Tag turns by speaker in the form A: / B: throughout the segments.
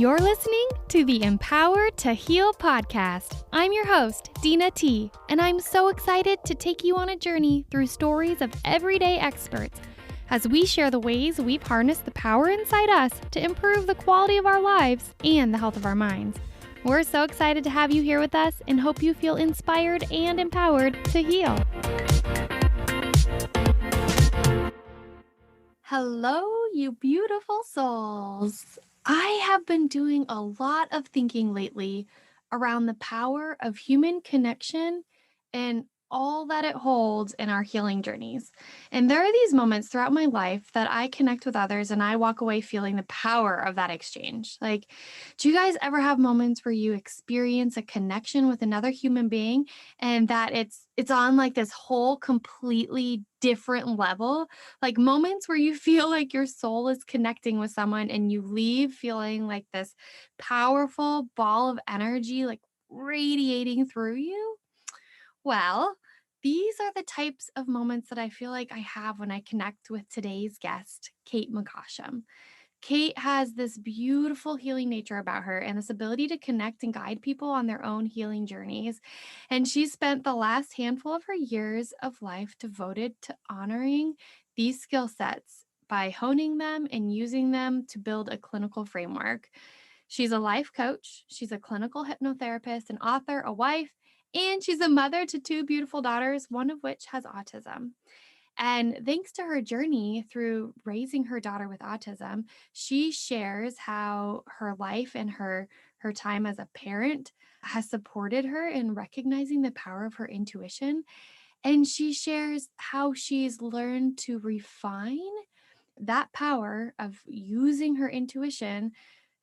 A: You're listening to the Empowered to Heal podcast. I'm your host, Dena T, and I'm so excited to take you on a journey through stories of everyday experts as we share the ways we've harnessed the power inside us to improve the quality of our lives and the health of our minds. We're so excited to have you here with us and hope you feel inspired and empowered to heal. Hello, you beautiful souls. I have been doing a lot of thinking lately around the power of human connection and all that it holds in our healing journeys. And there are these moments throughout my life that I connect with others and I walk away feeling the power of that exchange. Like, do you guys ever have moments where you experience a connection with another human being and that it's on like this whole completely different level? Like moments where you feel like your soul is connecting with someone and you leave feeling like this powerful ball of energy, like radiating through you? Well, these are the types of moments that I feel like I have when I connect with today's guest, Kate McCosham. Kate has this beautiful healing nature about her and this ability to connect and guide people on their own healing journeys. And she spent the last handful of her years of life devoted to honoring these skill sets by honing them and using them to build a clinical framework. She's a life coach, she's a clinical hypnotherapist, an author, a wife, and she's a mother to two beautiful daughters, one of which has autism. And thanks to her journey through raising her daughter with autism, she shares how her life and her time as a parent has supported her in recognizing the power of her intuition. And she shares how she's learned to refine that power of using her intuition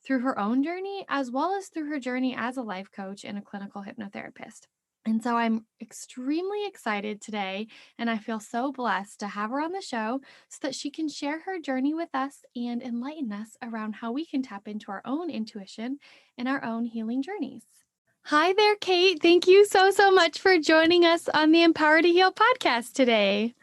A: through her own journey, as well as through her journey as a life coach and a clinical hypnotherapist. And so I'm extremely excited today, and I feel so blessed to have her on the show so that she can share her journey with us and enlighten us around how we can tap into our own intuition and our own healing journeys. Hi there, Kate. Thank you so much for joining us on the Empower to Heal podcast today.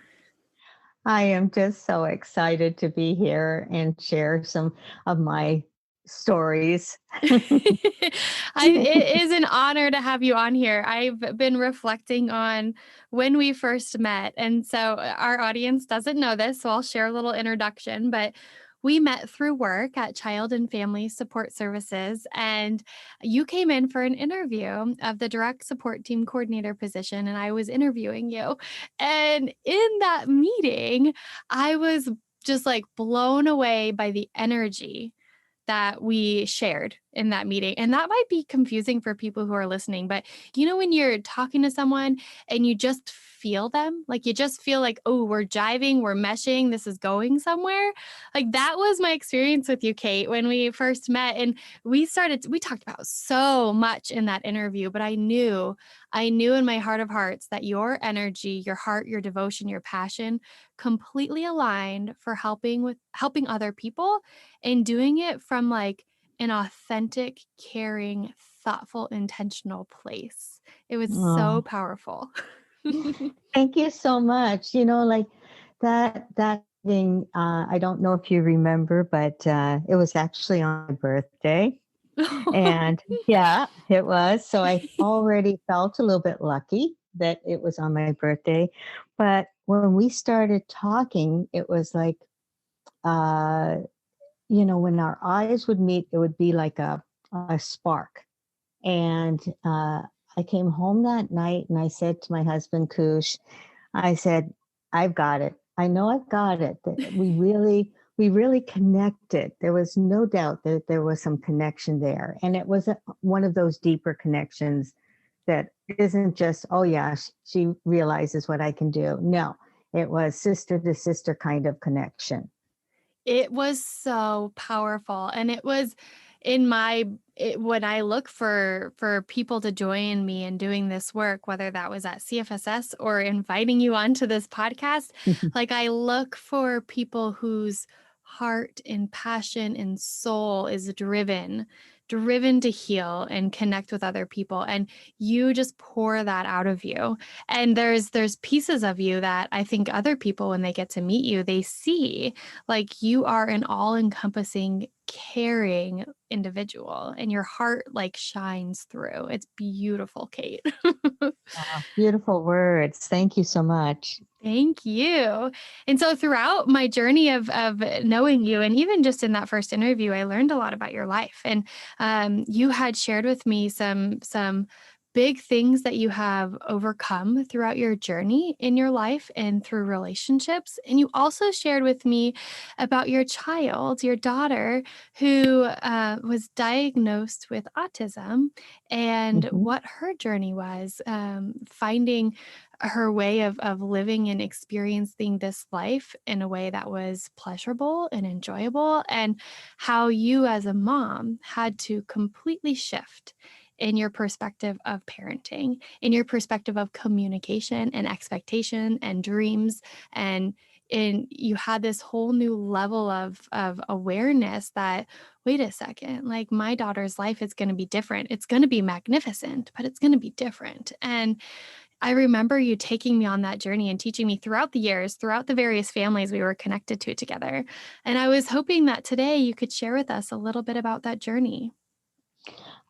B: I am just so excited to be here and share some of my stories.
A: It is an honor to have you on here. I've been reflecting on when we first met. And so our audience doesn't know this, so I'll share a little introduction, but we met through work at Child and Family Support Services, and you came in for an interview of the direct support team coordinator position, and I was interviewing you. And in that meeting, I was just like blown away by the energy that we shared in that meeting. And that might be confusing for people who are listening, but you know, when you're talking to someone and you just feel them, like you just feel like, oh, we're jiving, we're meshing, this is going somewhere. Like that was my experience with you, Kate, when we first met. And we talked about so much in that interview, but I knew in my heart of hearts that your energy, your heart, your devotion, your passion completely aligned for helping other people and doing it from like an authentic, caring, thoughtful, intentional place. It was so
B: Oh,
A: powerful.
B: thank you so much. Like that thing, I don't know if you remember, but it was actually on my birthday. And yeah, it was. So I already felt a little bit lucky that it was on my birthday. But when we started talking, it was like, uh, when our eyes would meet, it would be like a spark. And I came home that night and I said to my husband, Kush, I said, I've got it. I know I've got it. That we really connected. There was no doubt that there was some connection there. And it was one of those deeper connections that isn't just, oh yeah, she realizes what I can do. No, it was sister to sister kind of connection.
A: It was so powerful. And it was when I look for people to join me in doing this work, whether that was at CFSS or inviting you onto this podcast, like I look for people whose heart and passion and soul is driven driven to heal and connect with other people, and you just pour that out of you. And there's pieces of you that I think other people, when they get to meet you, they see, like, you are an all-encompassing, caring individual, and your heart, like, shines through. It's beautiful, Kate.
B: Beautiful words. Thank you so much.
A: Thank you. And so throughout my journey of knowing you, and even just in that first interview, I learned a lot about your life. And you had shared with me some big things that you have overcome throughout your journey in your life and through relationships. And you also shared with me about your child, your daughter, who was diagnosed with autism, and
B: Hmm.
A: what her journey was, finding her way of living and experiencing this life in a way that was pleasurable and enjoyable, and how you as a mom had to completely shift in your perspective of parenting, in your perspective of communication and expectation and dreams, and you had this whole new level of awareness that, wait a second, like, my daughter's life is going to be different. It's going to be magnificent, but it's going to be different. And I remember you taking me on that journey and teaching me throughout the years, throughout the various families we were connected to together. And I was hoping that today you could share with us a little bit about that journey.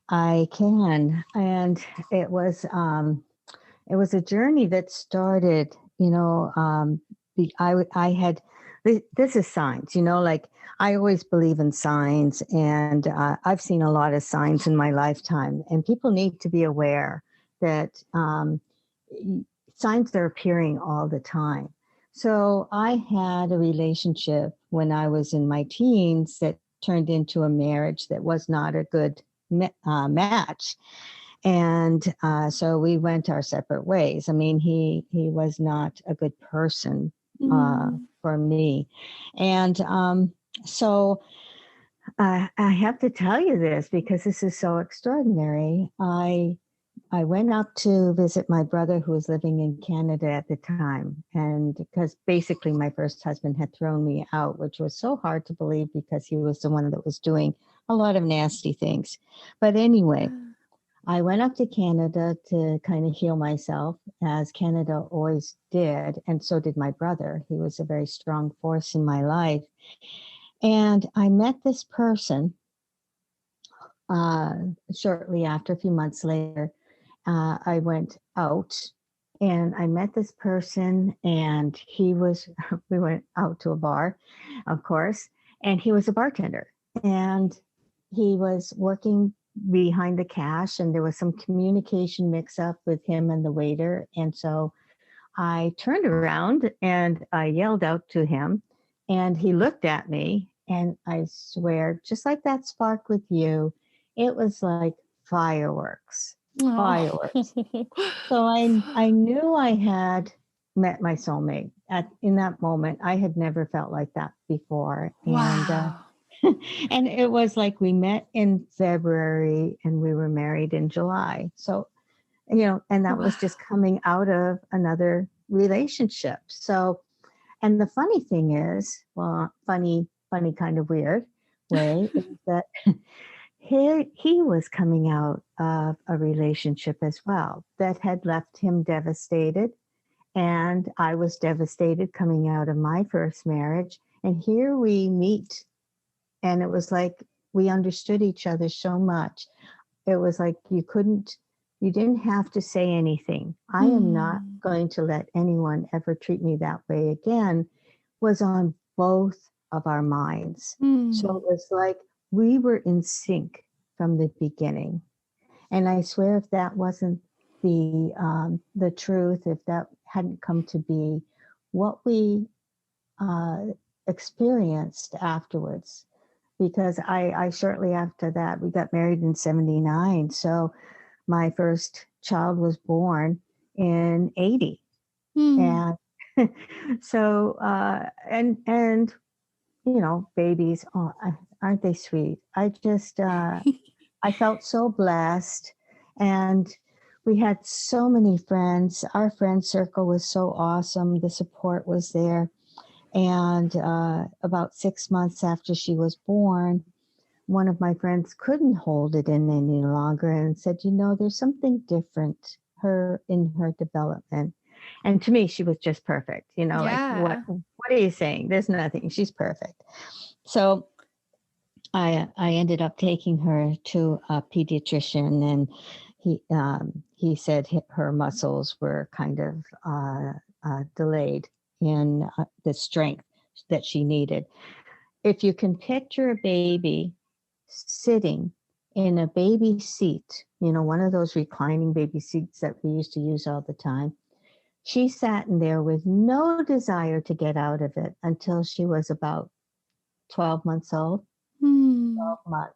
B: I can. And it was um it was a journey that started, I had, this is signs, like I always believe in signs, and I've seen a lot of signs in my lifetime, and people need to be aware that y- signs are appearing all the time. So I had a relationship when I was in my teens that turned into a marriage that was not a good match, and so we went our separate ways. I mean, he was not a good person
A: Mm.
B: for me, and so I have to tell you this because this is so extraordinary. I went up to visit my brother who was living in Canada at the time, and because basically my first husband had thrown me out, which was so hard to believe because he was the one that was doing a lot of nasty things. But anyway, I went up to Canada to kind of heal myself, as Canada always did. And so did my brother. He was a very strong force in my life. And I met this person uh, shortly after, a few months later. I went out and I met this person, and we went out to a bar, of course, and he was a bartender. And he was working behind the cash, and there was some communication mix up with him and the waiter. And so I turned around and I yelled out to him, and he looked at me. And I swear, just like that spark with you, it was like fireworks,
A: Oh.
B: fireworks. So I knew I had met my soulmate. In that moment, I had never felt like that before, and
A: Wow.
B: and it was like we met in February and we were married in July. So, and that was
A: Wow.
B: just coming out of another relationship. So, and the funny thing is, well, funny kind of weird way, is that he was coming out of a relationship as well that had left him devastated, and I was devastated coming out of my first marriage. And here we meet, and it was like we understood each other so much. It was like you didn't have to say anything. I am not
A: Hmm.
B: going to let anyone ever treat me that way again, was on both of our minds. So
A: Hmm.
B: it was like we were in sync from the beginning. And I swear, if that wasn't the truth, if that hadn't come to be, what we uh, experienced afterwards, because I shortly after that, we got married in 79. So my first child was born in 80.
A: Hmm.
B: And so, and, babies, oh, aren't they sweet? I felt so blessed. And we had so many friends. Our friend circle was so awesome. The support was there. And about 6 months after she was born, one of my friends couldn't hold it in any longer and said, there's something different her in her development. And to me, she was just perfect. Like what
A: Yeah.
B: what are you saying? There's nothing. She's perfect. So I ended up taking her to a pediatrician, and he said her muscles were kind of delayed in the strength that she needed. If you can picture a baby sitting in a baby seat, one of those reclining baby seats that we used to use all the time, she sat in there with no desire to get out of it until she was about 12 months old.
A: Hmm.
B: 12 months.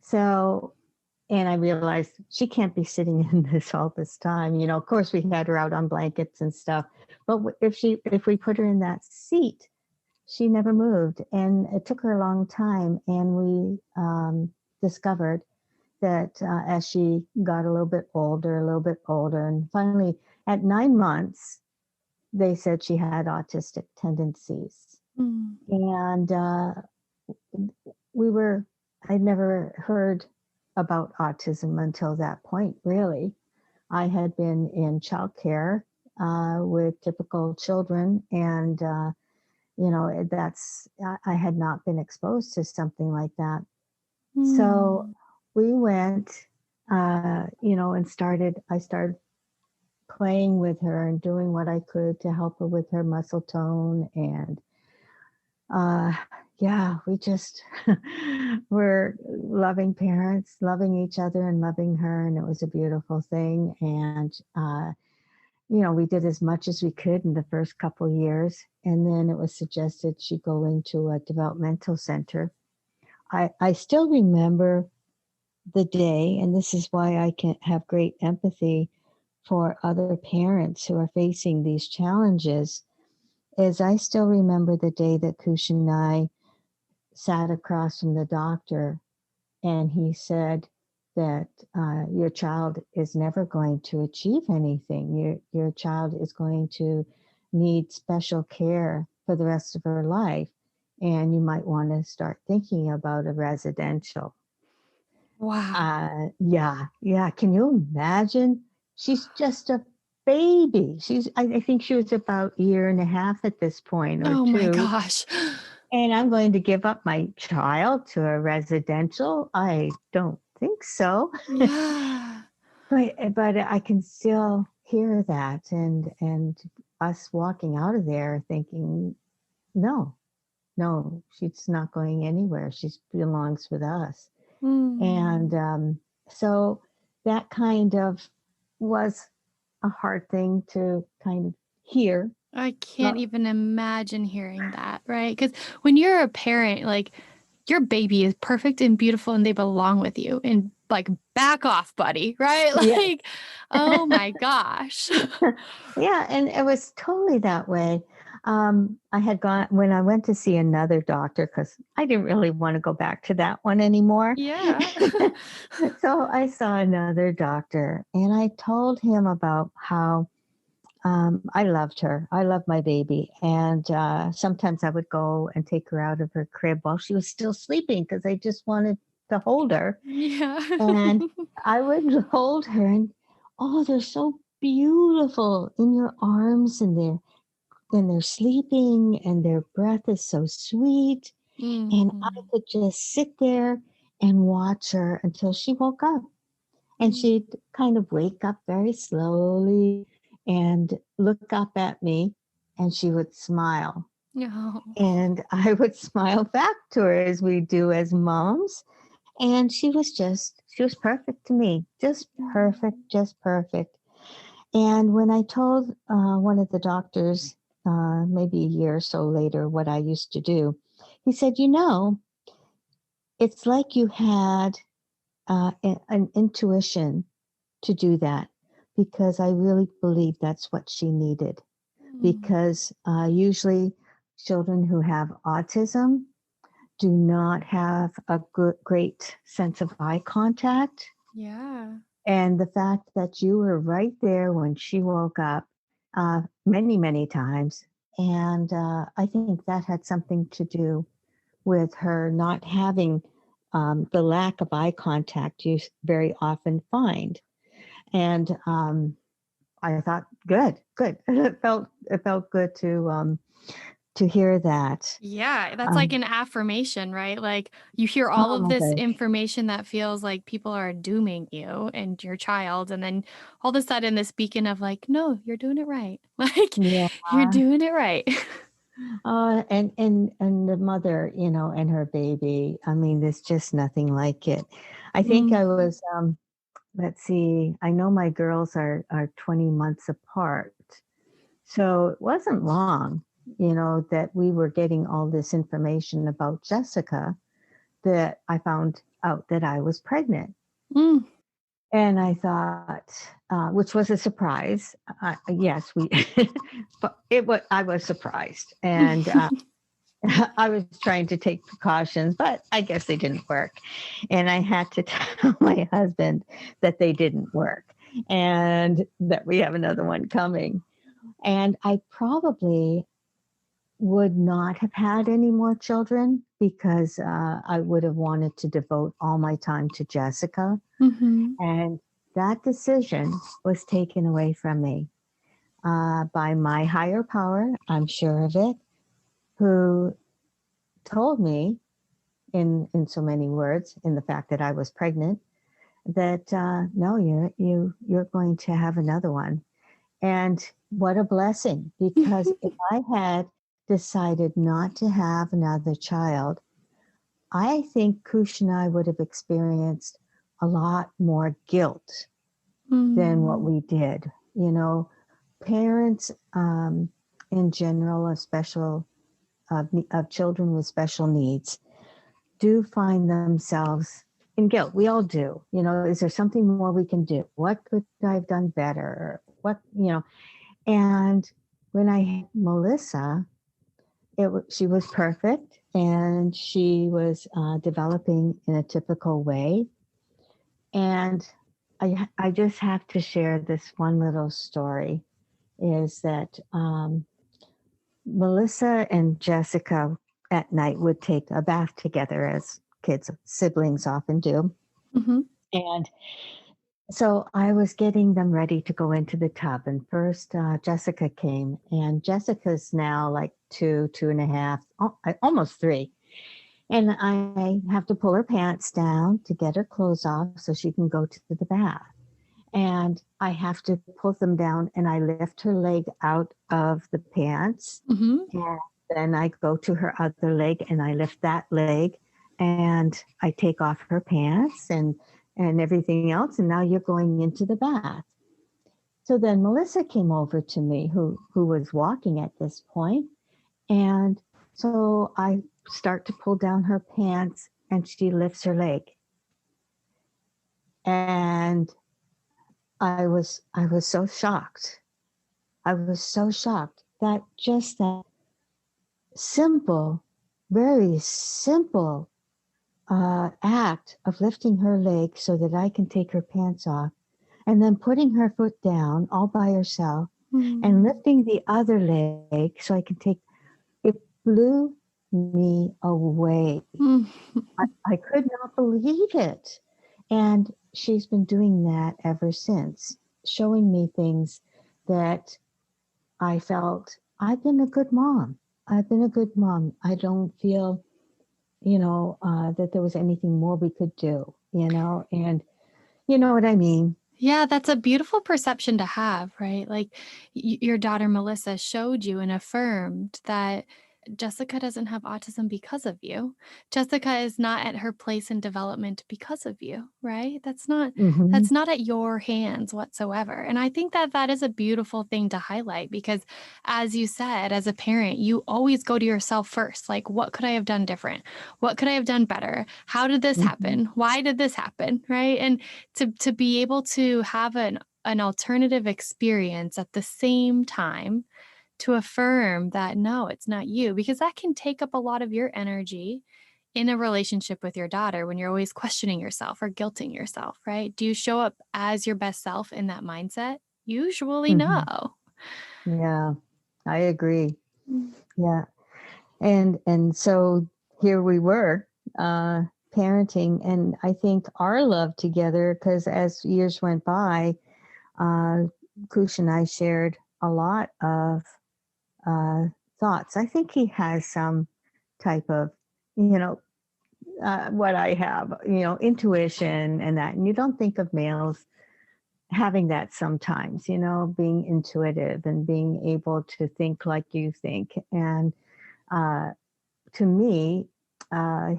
B: So, and I realized she can't be sitting in this all this time. Of course, we had her out on blankets and stuff, but if we put her in that seat, she never moved, and it took her a long time. And we discovered that as she got a little bit older, and finally at 9 months, they said she had autistic tendencies.
A: Hmm.
B: And we were, I'd never heard about autism until that point, really. I had been in childcare with typical children, and I had not been exposed to something like that. So
A: Hmm.
B: we went, and I started playing with her and doing what I could to help her with her muscle tone. And uh, yeah, we just were loving parents, loving each other and loving her. And it was a beautiful thing. And, we did as much as we could in the first couple years. And then it was suggested she go into a developmental center. I still remember the day, and this is why I can have great empathy for other parents who are facing these challenges, is I still remember the day that Kush and I sat across from the doctor, and he said that your child is never going to achieve anything. Your child is going to need special care for the rest of her life, and you might want to start thinking about a residential.
A: Wow.
B: Yeah, yeah. Can you imagine? She's just a baby. I think she was about a year and a half at this point, or
A: Oh my
B: two.
A: gosh.
B: And I'm going to give up my child to a residential? I don't think so.
A: Yeah.
B: But I can still hear that, and us walking out of there thinking, no, no, she's not going anywhere. She belongs with us. And
A: Hmm.
B: so that kind of was a hard thing to kind of hear.
A: I can't
B: Lo-
A: even imagine hearing that, right? Because when you're a parent, like your baby is perfect and beautiful and they belong with you. And like, back off, buddy, right?
B: Yes.
A: Like, oh my gosh.
B: Yeah, and it was totally that way. I had gone when I went to see another doctor because I didn't really want to go back to that one anymore.
A: Yeah.
B: So I saw another doctor, and I told him about how I loved her. I loved my baby. And sometimes I would go and take her out of her crib while she was still sleeping because I just wanted to hold her.
A: Yeah.
B: And I would hold her, and oh, they're so beautiful in your arms, and they're sleeping, and their breath is so sweet. And I
A: Mhm.
B: could just sit there and watch her until she woke up. And
A: Mm.
B: she'd kind of wake up very slowly and look up at me, and she would smile.
A: Oh.
B: And I would smile back to her as we do as moms. And she was perfect to me,
A: Mm.
B: just perfect. And when I told one of the doctors, maybe a year or so later, what I used to do, he said, it's like you had an intuition to do that, because I really believe that's what she needed.
A: Mm.
B: Because usually children who have autism do not have a great sense of eye contact.
A: Yeah.
B: And the fact that you were right there when she woke up many, many times. And I think that had something to do with her not having the lack of eye contact you very often find. And I thought, good, good. It felt good to hear that.
A: Yeah, that's like
B: Um,
A: an affirmation, right? Like you hear all of
B: oh,
A: this
B: good.
A: information that feels like people are dooming you and your child, and then all of a sudden this beacon of like, no, you're doing it right. Like
B: Yeah.
A: you're doing it right.
B: And the mother, and her baby. I mean, there's just nothing like it. I think I
A: Mhm.
B: was, let's see, I know my girls are 20 months apart. So it wasn't long, that we were getting all this information about Jessica that I found out that I was pregnant.
A: Mm.
B: And I thought, which was a surprise. Yes, but I was surprised. And I was trying to take precautions, but I guess they didn't work. And I had to tell my husband that they didn't work and that we have another one coming. And I probably would not have had any more children because I would have wanted to devote all my time to Jessica.
A: Mhm.
B: And that decision was taken away from me by my higher power, I'm sure of it, who told me in so many words, in the fact that I was pregnant, that no, you're going to have another one. And what a blessing, because if I had decided not to have another child, I think Kush and I would have experienced a lot more guilt than what
A: Mm.
B: we did. Parents in general of children with special needs do find themselves in guilt. We all do. Is there something more we can do? What could I have done better? And when I had Melissa, she was perfect and she was developing in a typical way. And I just have to share this one little story is that Melissa and Jessica at night would take a bath together as kids, siblings often do.
A: Mhm.
B: And so I was getting them ready to go into the tub. And first, Jessica came, and Jessica's now like 2.5, almost 3. And I have to pull her pants down to get her clothes off so she can go to the bath. And I have to pull them down and I lift her leg out of the pants.
A: Mhm.
B: And then I go to her other leg and I lift that leg and I take off her pants and everything else. And now you're going into the bath. So then Melissa came over to me, who was walking at this point, and so I start to pull down her pants and she lifts her leg. And I was so shocked. I was so shocked that just that simple, very simple act of lifting her leg so that I can take her pants off and then putting her foot down all by herself and
A: Mm.
B: lifting the other leg so I can take it blew me away.
A: Mm.
B: I could not believe it. And she's been doing that ever since, showing me things that I felt I've been a good mom. I've been a good mom. I don't feel, that there was anything more we could do, and you know what I mean.
A: Yeah, that's a beautiful perception to have, right? Like your daughter Melissa showed you and affirmed that Jessica doesn't have autism because of you. Jessica is not at her place in development because of you, right?
B: Hmm.
A: That's not at your hands whatsoever. And I think that that is a beautiful thing to highlight because as you said, as a parent, you always go to yourself first. Like, what could I have done different? What could I have done better? How did this
B: Hmm.
A: happen? Why did this happen? Right? And to be able to have an alternative experience at the same time to affirm that no, it's not you, because that can take up a lot of your energy in a relationship with your daughter when you're always questioning yourself or guilting yourself, right? Do you show up as your best self in that mindset? Usually no.
B: Hmm. Yeah, I agree.
A: Mm.
B: Yeah. And so here we were, parenting, and I think our love together, because as years went by, uh, Kush and I shared a lot of uh, thoughts. I think he has some type of, you know, what I have, intuition and that. And you don't think of males having that sometimes, being intuitive and being able to think like you think. And uh, to me,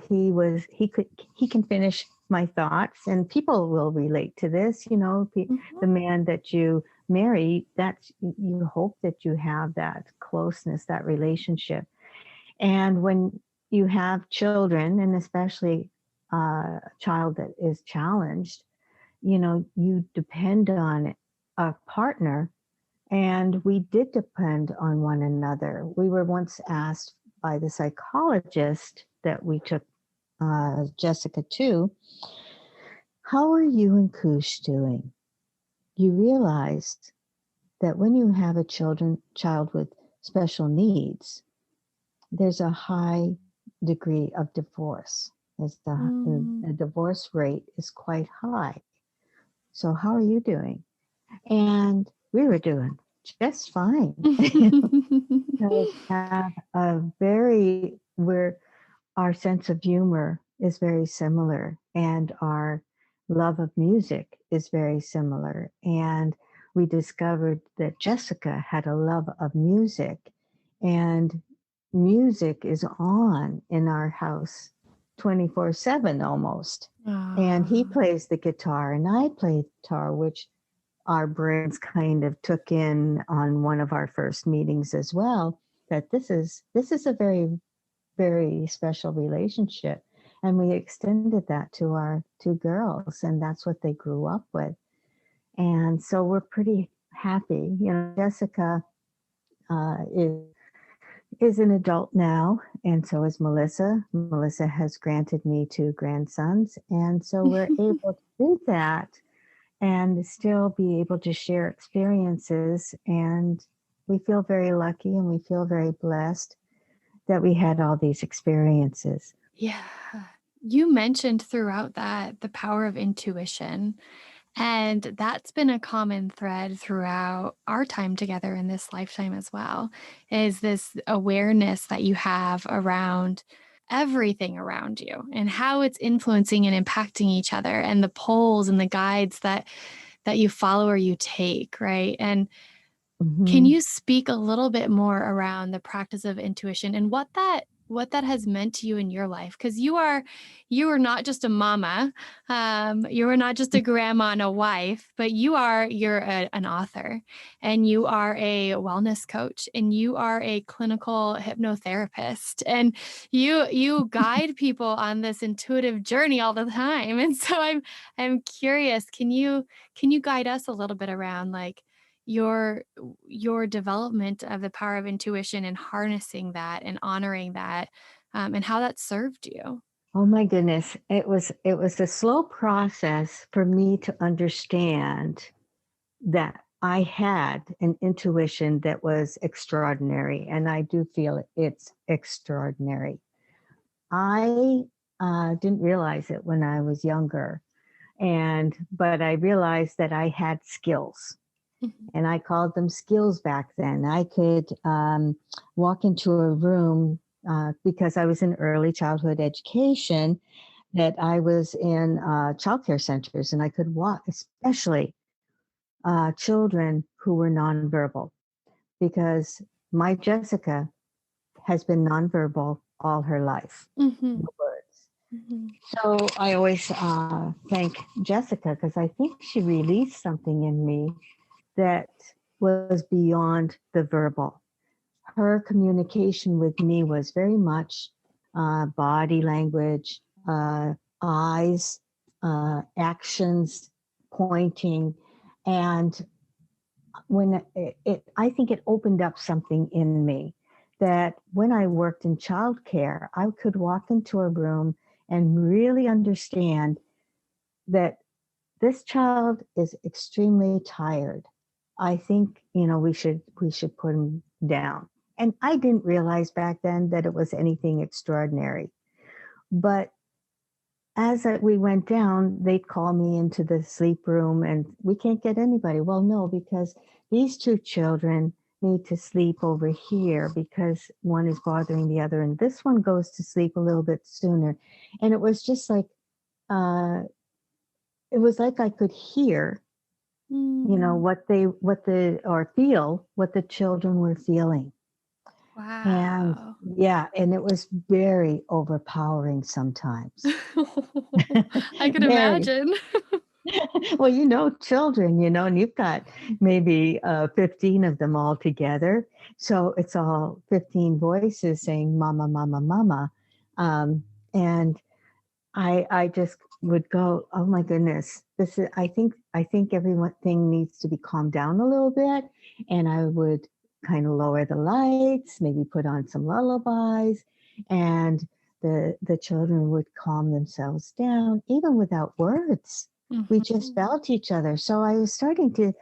B: he can finish my thoughts, and people will relate to this. The
A: Mhm.
B: man that you marry, that's you hope that you have that closeness, that relationship. And when you have children, and especially a child that is challenged, you depend on a partner, and we did depend on one another. We were once asked by the psychologist that we took Jessica to, how are you and Kush doing? You realized that when you have a child with special needs, there's a high degree of divorce.
A: Mm.
B: The divorce rate is quite high. So how are you doing? And we were doing just fine. We have a very where our sense of humor is very similar, and our love of music is very similar. And we discovered that Jessica had a love of music, and music is on in our house 24/7 almost. And he
A: Aw.
B: plays the guitar and I play the guitar, which our brains kind of took in on one of our first meetings as well, that this is a very, very special relationship. And we extended that to our two girls, and that's what they grew up with. And so we're pretty happy. Jessica is an adult now, and so is Melissa. Melissa has granted me two grandsons, and so we're able to do that and still be able to share experiences. And we feel very lucky and we feel very blessed that we had all these experiences.
A: Yeah. You mentioned throughout that the power of intuition. And that's been a common thread throughout our time together in this lifetime as well, is this awareness that you have around everything around you and how it's influencing and impacting each other and the poles and the guides that you follow or you take, right? And can
B: Hmm.
A: you speak a little bit more around the practice of intuition and what that has meant to you in your life? Because you are not just a mama, you are not just a grandma and a wife, but an author, and you are a wellness coach, and you are a clinical hypnotherapist, and you guide people on this intuitive journey all the time. And so I'm curious, can you guide us a little bit around like your your development of the power of intuition and harnessing that and honoring that, and how that served you?
B: Oh my goodness. It was a slow process for me to understand that I had an intuition that was extraordinary, and I do feel it's extraordinary. I didn't realize it when I was younger, but I realized that I had skills,
A: Mhm.
B: and I called them skills back then. I could walk into a room because I was in early childhood education. That I was in childcare centers, and I could walk, especially children who were nonverbal, because my Jessica has been nonverbal all her life.
A: Mhm.
B: No words.
A: Mhm.
B: So I always thank Jessica because I think she released something in me that was beyond the verbal. Her communication with me was very much body language, eyes, actions, pointing. And I think it opened up something in me that when I worked in childcare, I could walk into a room and really understand that this child is extremely tired. I think, we should put him down. And I didn't realize back then that it was anything extraordinary. But we went down, they'd call me into the sleep room and we can't get anybody. Well, no, because these two children need to sleep over here because one is bothering the other, and this one goes to sleep a little bit sooner. And it was just like, uh, it was like I could hear,
A: Mm.
B: or feel what the children were feeling. And
A: Wow.
B: yeah, and it was very overpowering sometimes.
A: I could
B: Very.
A: imagine.
B: Well, children, and you've got maybe 15 of them all together. So it's all 15 voices saying, Mama, Mama, Mama. Um, and I just would go, oh my goodness, I think everything needs to be calmed down a little bit. And I would kind of lower the lights, maybe put on some lullabies, and the children would calm themselves down, even without words. We just
A: Mhm.
B: felt each other. So I was starting to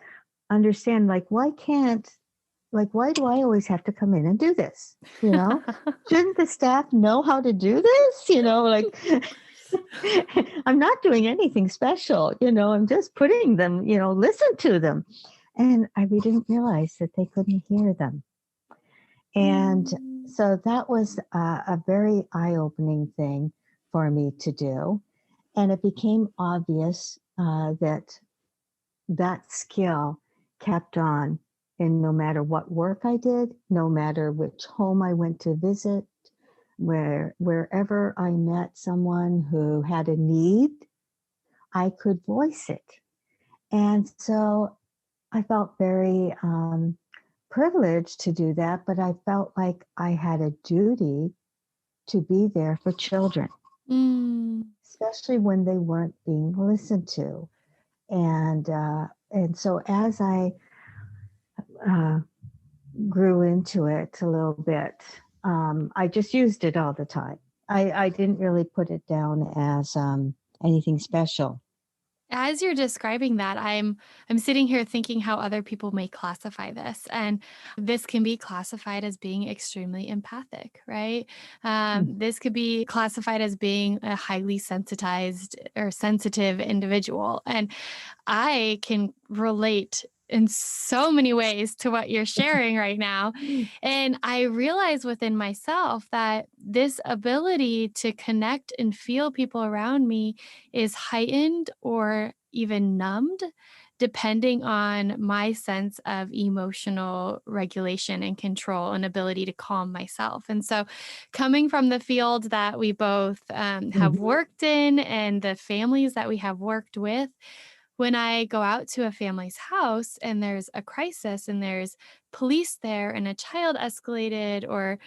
B: understand, like, why do I always have to come in and do this? Shouldn't the staff know how to do this? Like I'm not doing anything special, I'm just putting them, listen to them. And we didn't realize that they couldn't hear them. And
A: Mm.
B: so that was a very eye opening thing for me to do. And it became obvious that that skill kept on. And no matter what work I did, no matter which home I went to visit, wherever I met someone who had a need, I could voice it. And so I felt very privileged to do that, but I felt like I had a duty to be there for children,
A: Mm.
B: especially when they weren't being listened to. And so as I uh, grew into it a little bit, I just used it all the time. I didn't really put it down as anything special.
A: As you're describing that, I'm sitting here thinking how other people may classify this, and this can be classified as being extremely empathic, right? This could be classified as being a highly sensitized or sensitive individual, and I can relate in so many ways to what you're sharing right now. And I realize within myself that this ability to connect and feel people around me is heightened or even numbed depending on my sense of emotional regulation and control and ability to calm myself. And so, coming from the field that we both have
B: Mhm.
A: worked in and the families that we have worked with, when I go out to a family's house and there's a crisis and there's police there and a child escalated or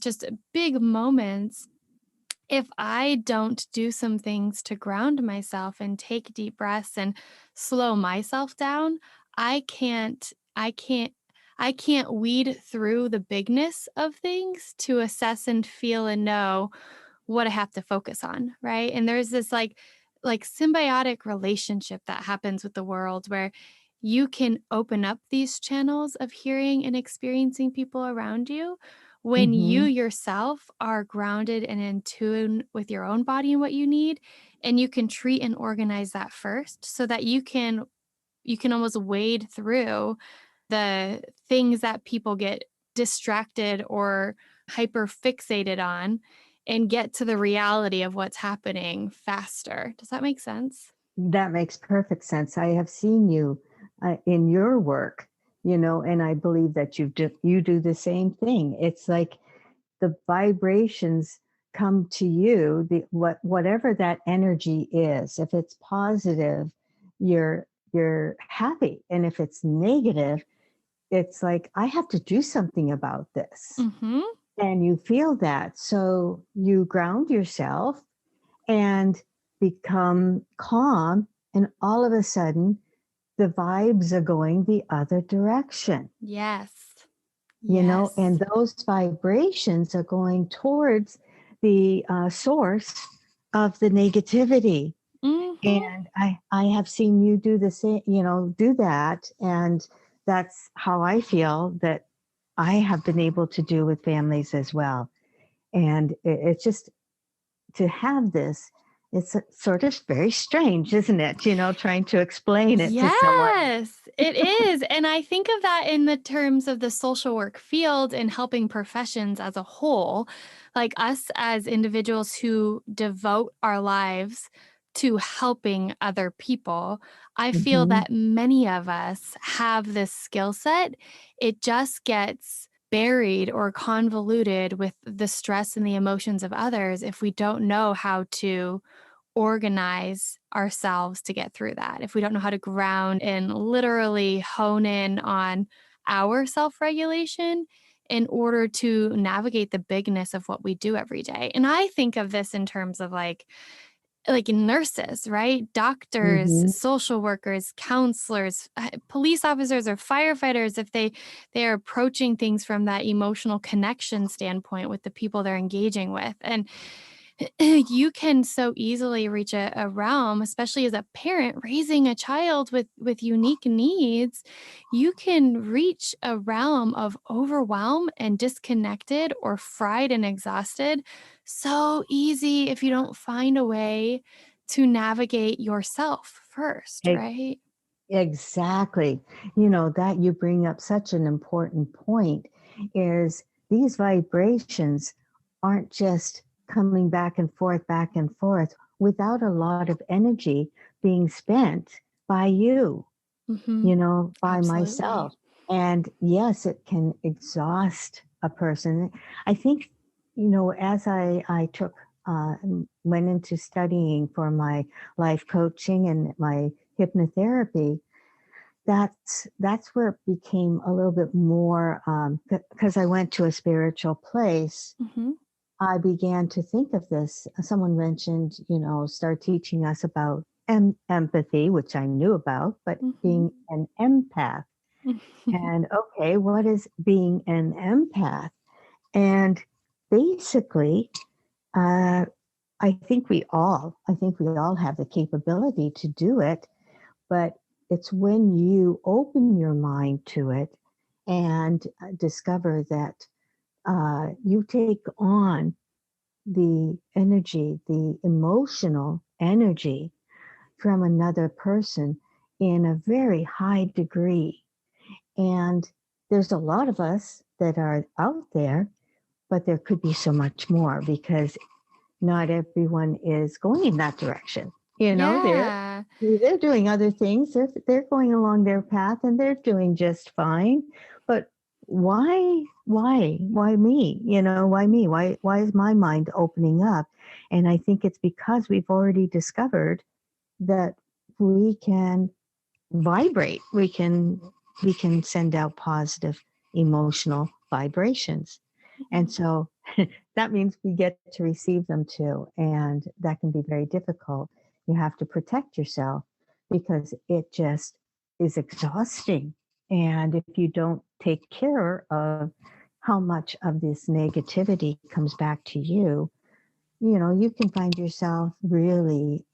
A: just big moments, if I don't do some things to ground myself and take deep breaths and slow myself down, I can't, I can't. I can't weed through the bigness of things to assess and feel and know what I have to focus on, right? And there's this like symbiotic relationship that happens with the world where you can open up these channels of hearing and experiencing people around you when you
B: Mhm.
A: yourself are grounded and in tune with your own body and what you need, and you can treat and organize that first so that you can almost wade through the things that people get distracted or hyper fixated on and get to the reality of what's happening faster. Does that make sense?
B: That makes perfect sense. I have seen you in your work, and I believe that you do the same thing. It's like the vibrations come to you, whatever that energy is. If it's positive, you're happy, and if it's negative, it's like, I have to do something about this.
A: Mhm.
B: And you feel that, so you ground yourself and become calm, and all of a sudden the vibes are going the other direction,
A: Yes.
B: and
A: Yes.
B: those vibrations are going towards the source of the negativity.
A: Mhm.
B: And I have seen you do the same, do that. And that's how I feel that I have been able to do with families as well. And it's just to have this. It's sort of very strange, isn't it? Trying to explain it to someone.
A: Yes, it is. And I think of that in the terms of the social work field and helping professions as a whole, like us as individuals who devote our lives to helping other people. I feel
B: Hmm.
A: that many of us have this skill set. It just gets buried or convoluted with the stress and the emotions of others if we don't know how to organize ourselves to get through that, if we don't know how to ground and literally hone in on our self regulation in order to navigate the bigness of what we do every day. And I think of this in terms of like nurses, right? Doctors,
B: Hmm.
A: social workers, counselors, police officers or firefighters if they are approaching things from that emotional connection standpoint with the people they're engaging with. And you can so easily reach a realm, especially as a parent raising a child with unique needs. You can reach a realm of overwhelm and disconnected or fried and exhausted so easy if you don't find a way to navigate yourself first, right?
B: Exactly. That you bring up such an important point is these vibrations aren't just coming back and forth without a lot of energy being spent by you,
A: Hmm.
B: by
A: Absolutely.
B: myself. And yes, it can exhaust a person. I think, as I took, went into studying for my life coaching and my hypnotherapy, that's where it became a little bit more, because I went to a spiritual place.
A: Hmm.
B: I began to think of this. Someone mentioned, start teaching us about empathy, which I knew about, but
A: Hmm.
B: being an empath. And okay, what is being an empath? And basically, uh, I think we all have the capability to do it, but it's when you open your mind to it and discover that you take on the energy, the emotional energy from another person in a very high degree. And there's a lot of us that are out there, but there could be so much more because not everyone is going in that direction. They're
A: Yeah.
B: they're doing other things. They're going along their path and they're doing just fine. But why me? Why me? Why is my mind opening up? And I think it's because we've already discovered that we can vibrate. We can send out positive emotional vibrations. And so that means we get to receive them too. And that can be very difficult. You have to protect yourself because it just is exhausting. And if you don't take care of how much of this negativity comes back to you, you can find yourself really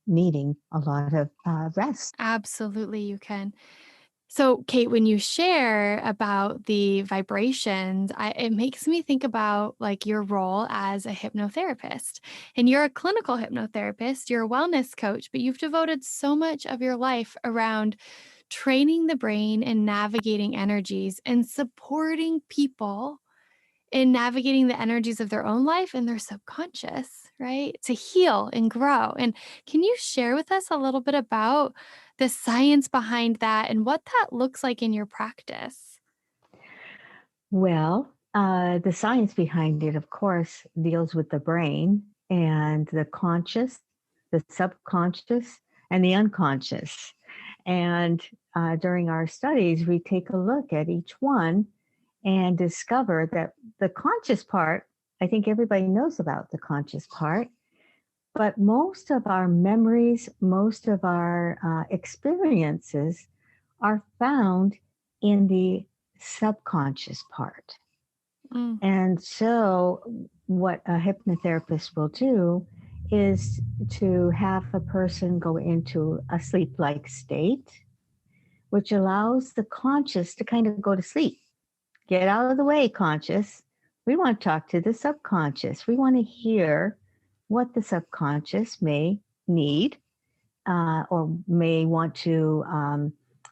B: needing a lot of rest.
A: Absolutely, you can. So, Kate, when you share about the vibrations, it makes me think about like your role as a hypnotherapist. And you're a clinical hypnotherapist, you're a wellness coach, but you've devoted so much of your life around training the brain and navigating energies and supporting people in navigating the energies of their own life and their subconscious, right? To heal and grow. And can you share with us a little bit about the science behind that and what that looks like in your practice?
B: Well, the science behind it, of course, deals with the brain and the conscious, the subconscious, and the unconscious. And during our studies, we take a look at each one and discover that the conscious part, I think everybody knows about the conscious part, but most of our memories, most of our experiences are found in the subconscious part.
A: Mm,
B: And so, what a hypnotherapist will do is to have a person go into a sleep like state, which allows the conscious to kind of go to sleep. Get out of the way, conscious. We want to talk to the subconscious. We want to hear what the subconscious may need or may want to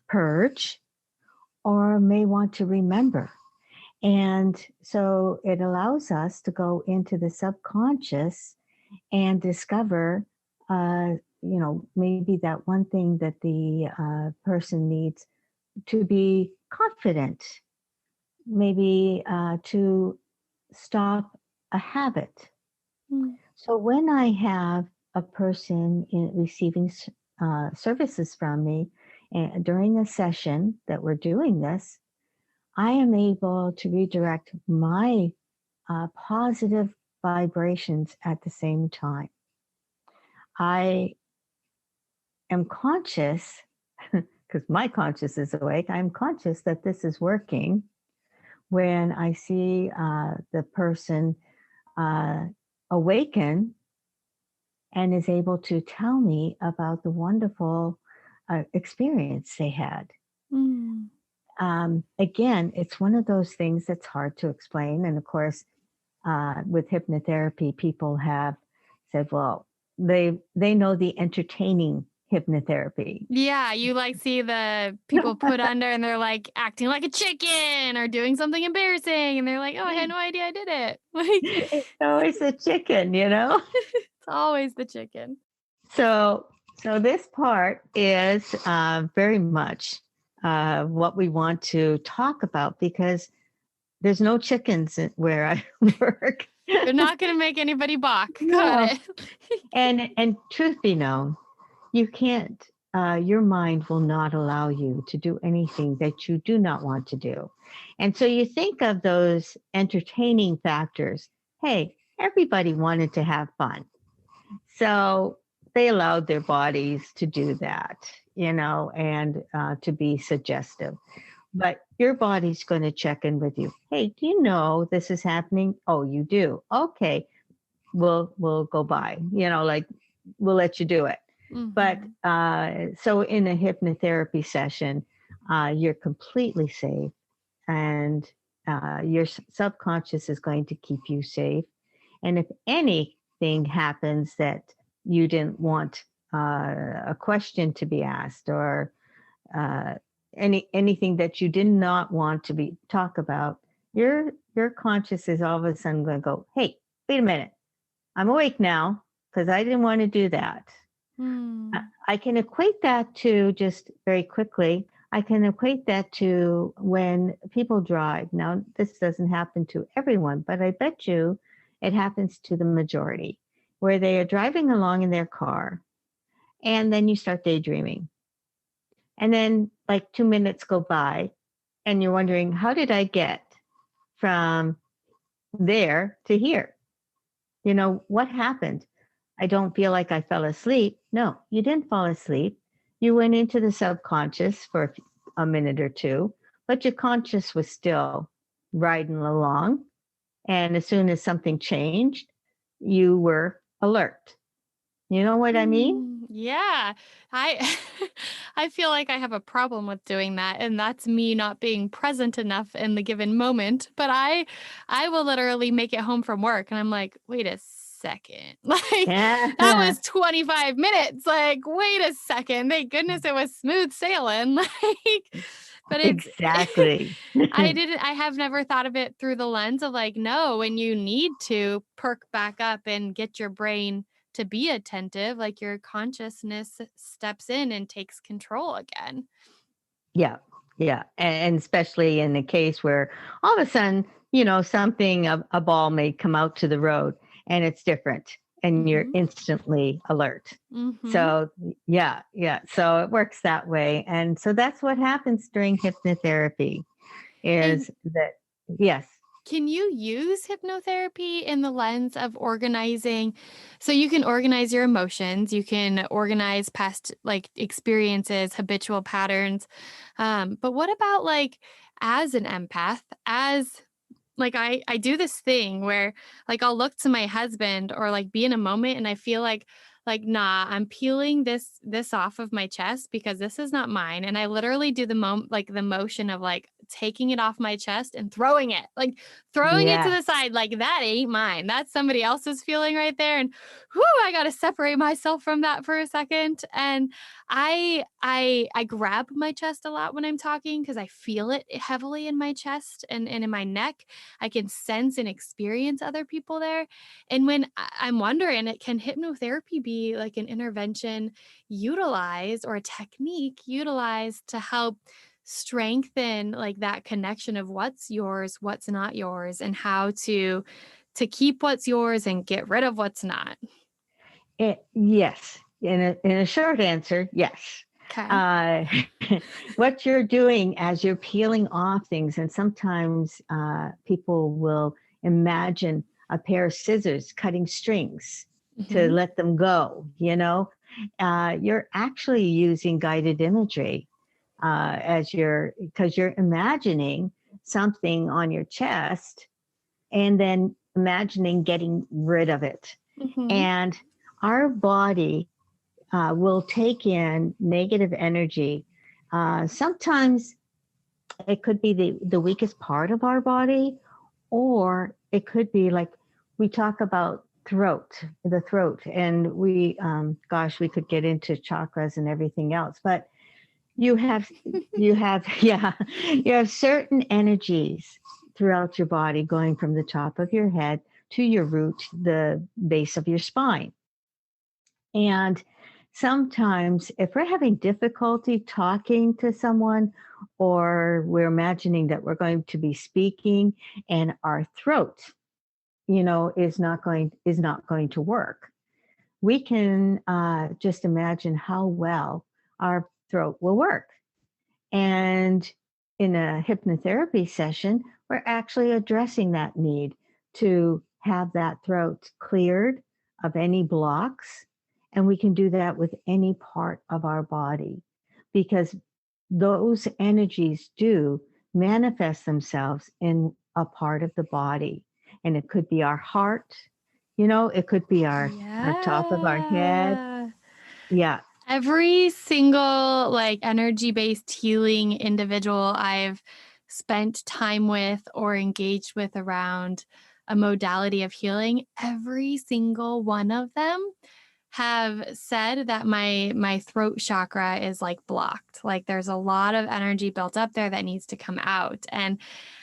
B: purge or may want to remember. And so it allows us to go into the subconscious and discover, maybe that one thing that the person needs to be confident, maybe to stop a habit.
A: Mm.
B: So when I have a person receiving services from me during a session that we're doing this, I am able to redirect my positive vibrations at the same time. I am conscious, because my conscious is awake, I'm conscious that this is working when I see the person uh, awaken and is able to tell me about the wonderful experience they had.
A: Mm.
B: Again, it's one of those things that's hard to explain. And of course, with hypnotherapy, people have said, well, they know the entertaining hypnotherapy.
A: Yeah, you like see the people put under and they're like acting like a chicken or doing something embarrassing and they're like, "Oh, I had no idea I did it." Like
B: It's always a chicken, you know?
A: it's always the chicken.
B: So, so this part is very much what we want to talk about because there's no chickens where I work.
A: They're not going to make anybody balk. Got
B: No,
A: it.
B: and truth be known, you can't. Your mind will not allow you to do anything that you do not want to do, and so you think of those entertaining factors. Hey, everybody wanted to have fun. So they allowed their bodies to do that, and to be suggestive. But your body's going to check in with you. Hey, do you know this is happening? Oh, you do. Okay, we'll go by. Like we'll let you do it. But
A: Mhm.
B: so in a hypnotherapy session, you're completely safe, and your subconscious is going to keep you safe. And if anything happens that you didn't want a question to be asked, or uh, anything that you did not want to be talk about, your conscious is all of a sudden going to go, "Hey, wait a minute, I'm awake now because I didn't want to do that."
A: Mm.
B: I can equate that to just very quickly. I can equate that to when people drive. Now, this doesn't happen to everyone, but I bet you it happens to the majority, where they are driving along in their car and then you start daydreaming. And then, like, 2 minutes go by and you're wondering, how did I get from there to here? What happened? I don't feel like I fell asleep. No, you didn't fall asleep. You went into the subconscious for a minute or two, but your conscious was still riding along. And as soon as something changed, you were alert. You know what I mean?
A: Yeah. I I feel like I have a problem with doing that and that's me not being present enough in the given moment, but I will literally make it home from work and I'm like, "Wait a second." Like that
B: Yeah,
A: was 25 minutes. Like, "Wait a second. Thank goodness it was smooth sailing." Like but it's
B: exactly.
A: I have never thought of it through the lens of like, no, when you need to perk back up and get your brain to be attentive, like your consciousness steps in and takes control again.
B: Yeah, yeah, and especially in the case where all of a sudden, something a ball may come out to the road and it's different, and you're
A: Mhm.
B: instantly alert.
A: Mhm.
B: So yeah, yeah, so it works that way, and so that's what happens during hypnotherapy.
A: And
B: Is that yes?
A: can you use hypnotherapy in the lens of organizing? So you can organize your emotions, you can organize past like experiences, habitual patterns. But what about like as an empath, as like I do this thing where like I'll look to my husband or like be in a moment and I feel like nah, I'm peeling this off of my chest because this is not mine and I literally do the like the motion of like taking it off my chest and throwing it, like throwing it to
B: Yeah.
A: the side, like that ain't mine. That's somebody else's feeling right there. And whoo, I got to separate myself from that for a second. And I grab my chest a lot when I'm talking because I feel it heavily in my chest and in my neck. I can sense and experience other people there. And when I'm wondering, can hypnotherapy be like an intervention utilized or a technique utilized to help strengthen like that connection of what's yours, what's not yours, and how to keep what's yours and get rid of what's not?
B: Yes. In a short answer, yes.
A: Okay.
B: Uh, what you're doing as you're peeling off things, and sometimes people will imagine a pair of scissors cutting strings to
A: Mhm.
B: let them go, you're actually using guided imagery because you're imagining something on your chest and then imagining getting rid of it.
A: Mhm.
B: And our body will take in negative energy. Sometimes it could be the weakest part of our body, or it could be like we talk about the throat, and gosh, we could get into chakras and everything else, but you have, yeah, you have certain energies throughout your body going from the top of your head to your root, the base of your spine. And sometimes, if we're having difficulty talking to someone, or we're imagining that we're going to be speaking, and our throat, is not going to work, we can just imagine how well our throat will work. And in a hypnotherapy session, we're actually addressing that need to have that throat cleared of any blocks. And we can do that with any part of our body because those energies do manifest themselves in a part of the body. And it could be our heart, it could be our top of our head.
A: Yeah.
B: Yeah.
A: Every single like energy-based healing individual I've spent time with or engaged with around a modality of healing, every single one of them have said that my throat chakra is like blocked. Like there's a lot of energy built up there that needs to come out. And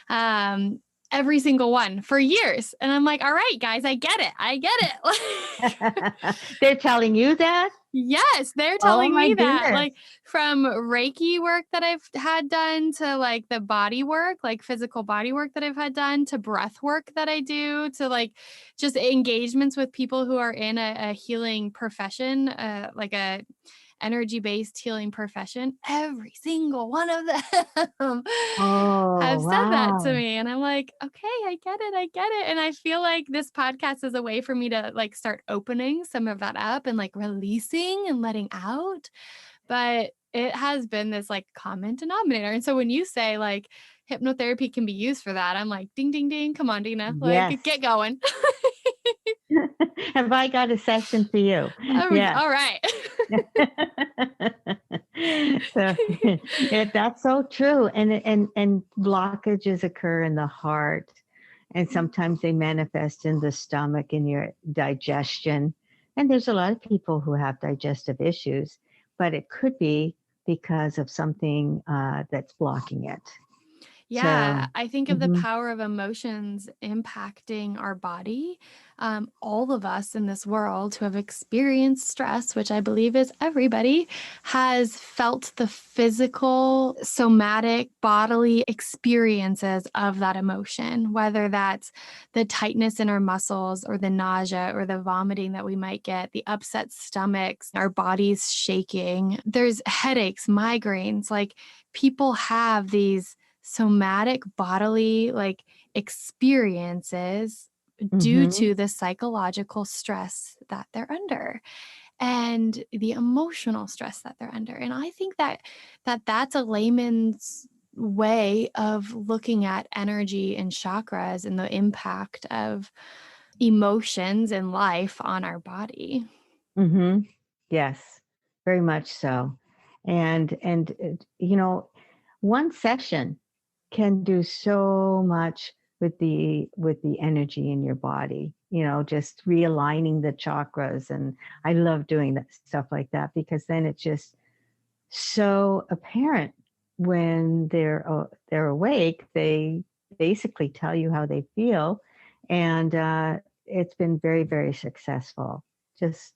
A: um every single one for years. And I'm like, all right, guys, I get it. I get it.
B: They're telling you that?
A: Yes, they're
B: Oh
A: telling
B: my
A: me that,
B: goodness.
A: like, from Reiki work that I've had done to, like, the body work, like, physical body work that I've had done to breath work that I do to, like, just engagements with people who are in a healing profession, like a energy-based healing profession, every single one of them
B: Oh,
A: have said that to
B: wow.
A: me, and I'm like, "Okay, I get it," and I feel like this podcast is a way for me to, like, start opening some of that up and, like, releasing and letting out, but it has been this, like, common denominator, and so when you say, like, hypnotherapy can be used for that, I'm like, "Ding, ding, ding, come on, Dina, like,
B: Yes.
A: get going."
B: Have I got a session for you? Yes.
A: All right.
B: So, yeah, that's so true. And blockages occur in the heart, and sometimes they manifest in the stomach, in your digestion. And there's a lot of people who have digestive issues, but it could be because of something that's blocking it. So,
A: Yeah, I think of the
B: mhm.
A: power of emotions impacting our body. All of us in this world who have experienced stress, which I believe is everybody, has felt the physical, somatic, bodily experiences of that emotion, whether that's the tightness in our muscles or the nausea or the vomiting that we might get, the upset stomachs, our bodies shaking. There's headaches, migraines, like people have these somatic bodily like experiences due
B: Mhm.
A: to the psychological stress that they're under and the emotional stress that they're under. And I think that's a layman's way of looking at energy and chakras and the impact of emotions and life on our body.
B: Mhm. Yes, very much so. And one session can do so much with the energy in your body, just realigning the chakras. And I love doing that stuff like that, because then it's just so apparent when they're awake. They basically tell you how they feel, and it's been very, very successful. Just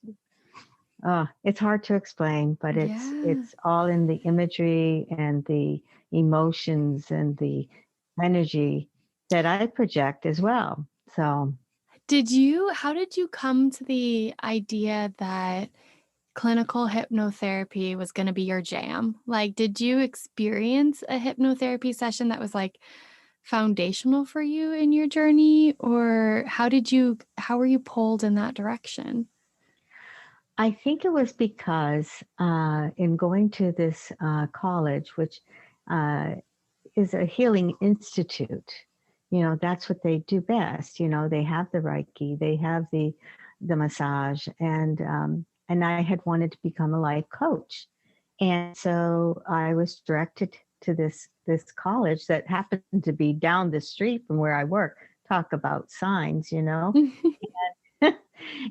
B: it's hard to explain, but
A: Yeah.
B: it's all in the imagery and the emotions and the energy that I project as well. So
A: How did you come to the idea that clinical hypnotherapy was gonna be your jam? Like, did you experience a hypnotherapy session that was, like, foundational for you in your journey, or how were you pulled in that direction?
B: I think it was because in going to this college, which uh, is a healing institute, that's what they do best. They have the Reiki, they have the massage, and I had wanted to become a life coach, and so I was directed to this college that happened to be down the street from where I work. Talk about signs.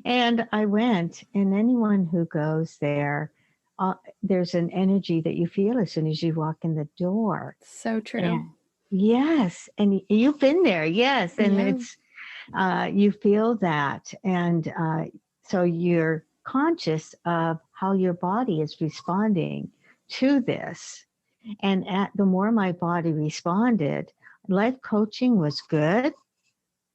B: And I went, and anyone who goes there, uh, there's an energy that you feel as soon as you walk in the door.
A: So true.
B: And yes, and you've been there, yes, and
A: Yeah.
B: it's you feel that, and so you're conscious of how your body is responding to this. And the more my body responded, life coaching was good,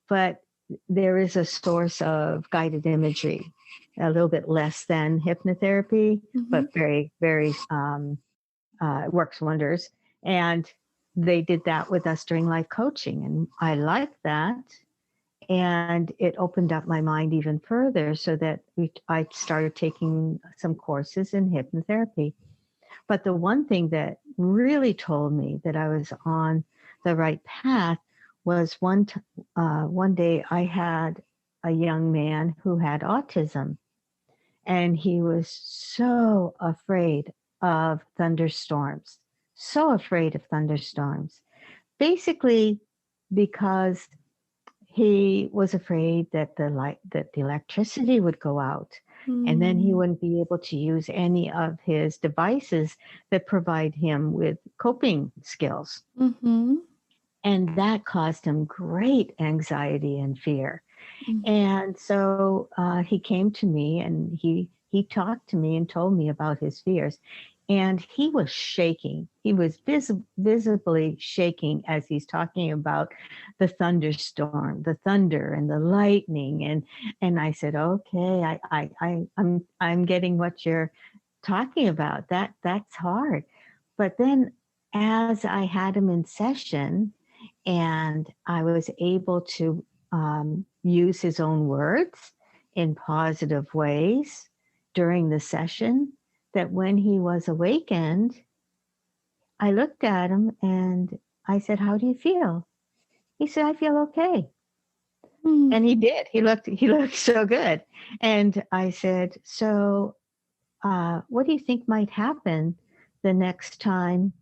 B: but there is a source of guided imagery, a little bit less than hypnotherapy,
A: Mhm.
B: but very, very works wonders. And they did that with us during life coaching, and I liked that. And it opened up my mind even further, so that I started taking some courses in hypnotherapy. But the one thing that really told me that I was on the right path was one day I had a young man who had autism, and he was so afraid of thunderstorms, so afraid of thunderstorms. Basically, because he was afraid that the electricity would go out, and then he
A: Mm.
B: wouldn't be able to use any of his devices that provide him with coping skills.
A: Mhm.
B: And that caused him great anxiety and fear.
A: Mm.
B: And so he came to me, and he talked to me and told me about his fears. And he was shaking. He was visibly shaking as he's talking about the thunderstorm, the thunder, and the lightning. And I said, okay, I'm getting what you're talking about. That's hard. But then, as I had him in session, and I was able to use his own words in positive ways during the session, that when he was awakened, I looked at him and I said, "How do you feel?" He said, "I feel okay."
A: Mm.
B: And he did. He looked so good. And I said, "So, what do you think might happen the next time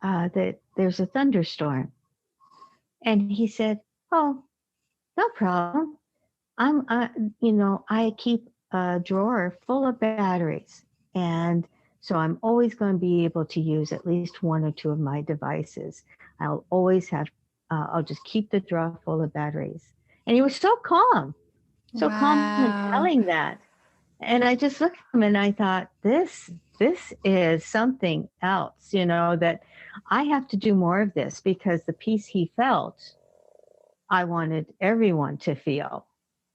B: that there's a thunderstorm?" And he said, "Oh, no problem. I keep a drawer full of batteries. And so I'm always going to be able to use at least one or two of my devices. I'll just keep the drawer full of batteries." And he was so calm in
A: Wow.
B: telling that. And I just looked at him and I thought, this is something else, that I have to do more of this, because the peace he felt, I wanted everyone to feel.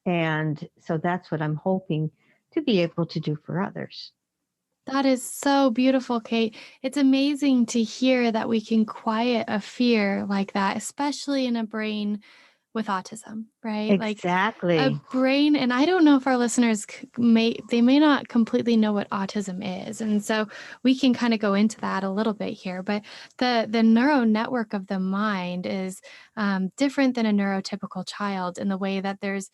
B: And so that's what I'm hoping to be able to do for others.
A: That is so beautiful, Kate. It's amazing to hear that we can quiet a fear like that, especially in a brain with autism, right? Like a
B: Exactly.
A: brain, and I don't know if our listeners may not completely know what autism is, and so we can kind of go into that a little bit here. But the neural network of the mind is different than a neurotypical child in the way that there's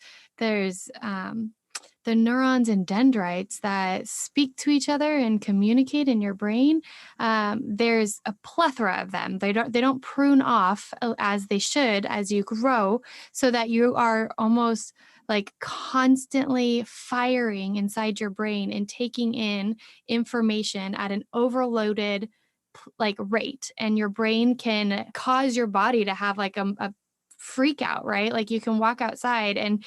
A: the neurons and dendrites that speak to each other and communicate in your brain, there's a plethora of them. They don't prune off as they should as you grow, so that you are almost like constantly firing inside your brain and taking in information at an overloaded like rate, and your brain can cause your body to have like a freak out, right? Like you can walk outside and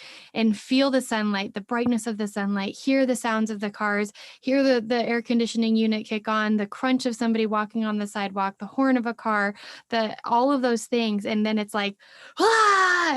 A: feel the sunlight, the brightness of the sunlight, hear the sounds of the cars, hear the air conditioning unit kick on, the crunch of somebody walking on the sidewalk, the horn of a car, the all of those things, and then it's like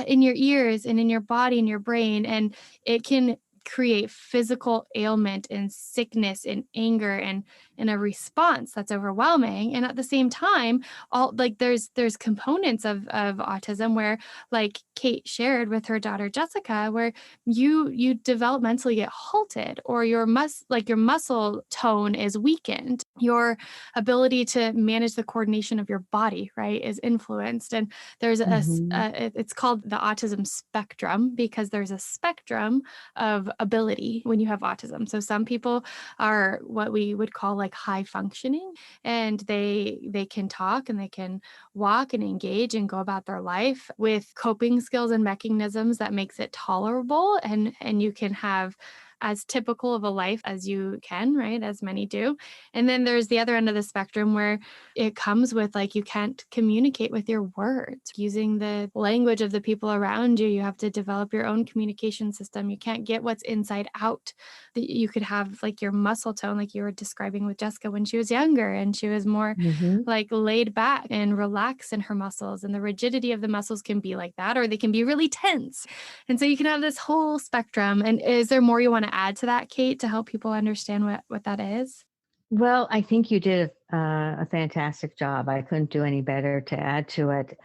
A: in your ears and in your body and your brain, and it can create physical ailment and sickness and anger and in a response that's overwhelming. And at the same time, all like there's components of autism where, like Kate shared with her daughter Jessica, where you developmentally get halted, or your muscle tone is weakened, your ability to manage the coordination of your body, right, is influenced. And there's
B: Hmm.
A: it's called the autism spectrum, because there's a spectrum of ability when you have autism. So some people are what we would call like high functioning, and they can talk and they can walk and engage and go about their life with coping skills and mechanisms that makes it tolerable, and you can have as typical of a life as you can, right? As many do. And then there's the other end of the spectrum where it comes with like you can't communicate with your words using the language of the people around you. You have to develop your own communication system. You can't get what's inside out. You could have like your muscle tone, like you were describing with Jessica when she was younger, and she was more
B: Hmm.
A: like laid back and relaxed in her muscles, and the rigidity of the muscles can be like that, or they can be really tense. And so you can have this whole spectrum. And is there more you want to add to that, Kate, to help people understand what that is?
B: Well, I think you did a fantastic job. I couldn't do any better to add to it.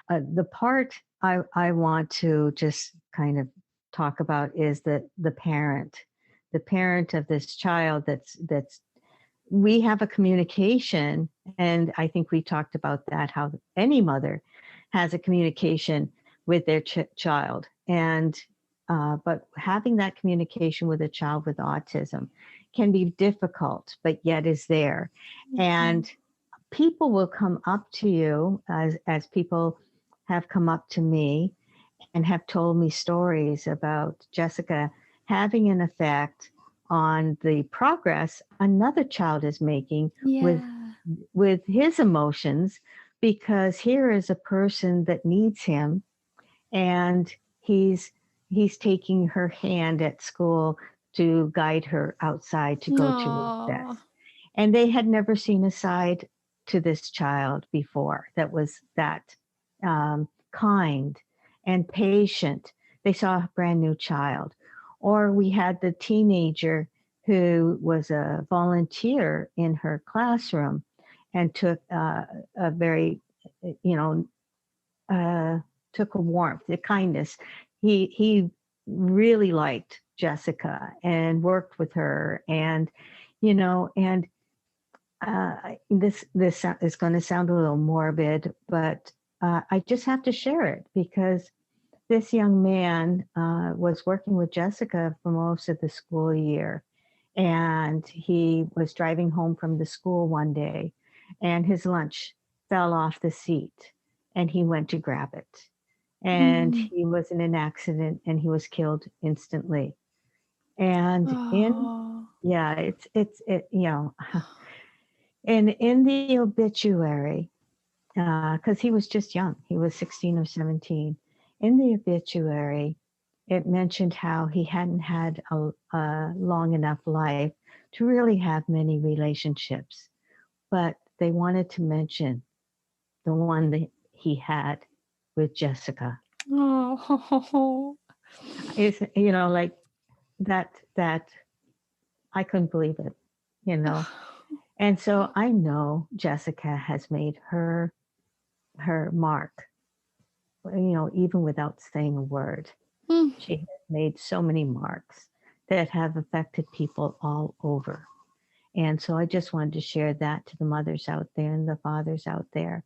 B: The part I want to just kind of talk about is the parent of this child that's we have a communication, and I think we talked about that, how any mother has a communication with their child, and but having that communication with a child with autism can be difficult, but yet is there.
A: Mhm.
B: And people will come up to you, as people have come up to me and have told me stories about Jessica having an effect on the progress another child is making with
A: Yeah.
B: his emotions, because here is a person that needs him, and he's taking her hand at school to guide her outside to go to
A: Oh.
B: recess. And they had never seen a side to this child before that was that kind and patient. They saw a brand new child. Or we had the teenager who was a volunteer in her classroom and took a very, you know, uh, took a warmth, a kindness. He really liked Jessica and worked with her, and and this is going to sound a little morbid, but I just have to share it because this young man was working with Jessica for most of the school year, and he was driving home from the school one day, and his lunch fell off the seat, and he went to grab it, and
A: Mm.
B: he was in an accident, and he was killed instantly. And in
A: Oh.
B: yeah, it and in the obituary, because he was just young, he was 16 or 17. In the obituary, it mentioned how he hadn't had a long enough life to really have many relationships, but they wanted to mention the one that he had with Jessica.
A: Oh.
B: Is like that I couldn't believe it. And so I know Jessica has made her mark, even without saying a word.
A: Mm.
B: She has made so many marks that have affected people all over. And so I just wanted to share that to the mothers out there and the fathers out there,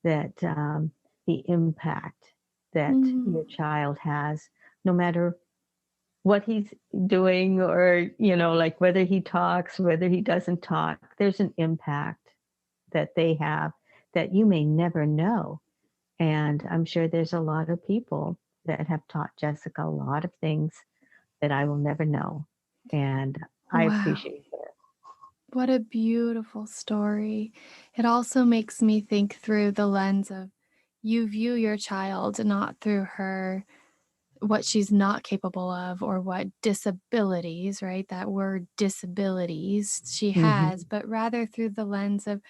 B: that the impact that
A: Mm.
B: your child has, no matter what he's doing, or, like whether he talks, whether he doesn't talk, there's an impact that they have that you may never know. And I'm sure there's a lot of people that have taught Jessica a lot of things that I will never know. And I
A: Wow.
B: appreciate her.
A: What a beautiful story. It also makes me think through the lens of you view your child not through her what she's not capable of or what disabilities, right? That word disabilities she has,
B: Hmm.
A: but rather through the lens of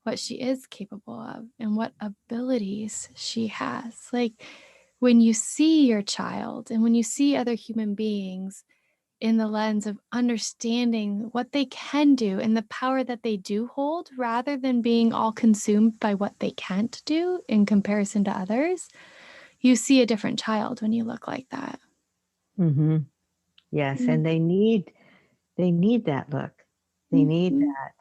A: what she is capable of and what abilities she has. Like when you see your child and when you see other human beings in the lens of understanding what they can do and the power that they do hold rather than being all consumed by what they can't do in comparison to others, you see a different child when you look like that.
B: Hmm. Yes, and they need that look. They need
A: Mhm.
B: that,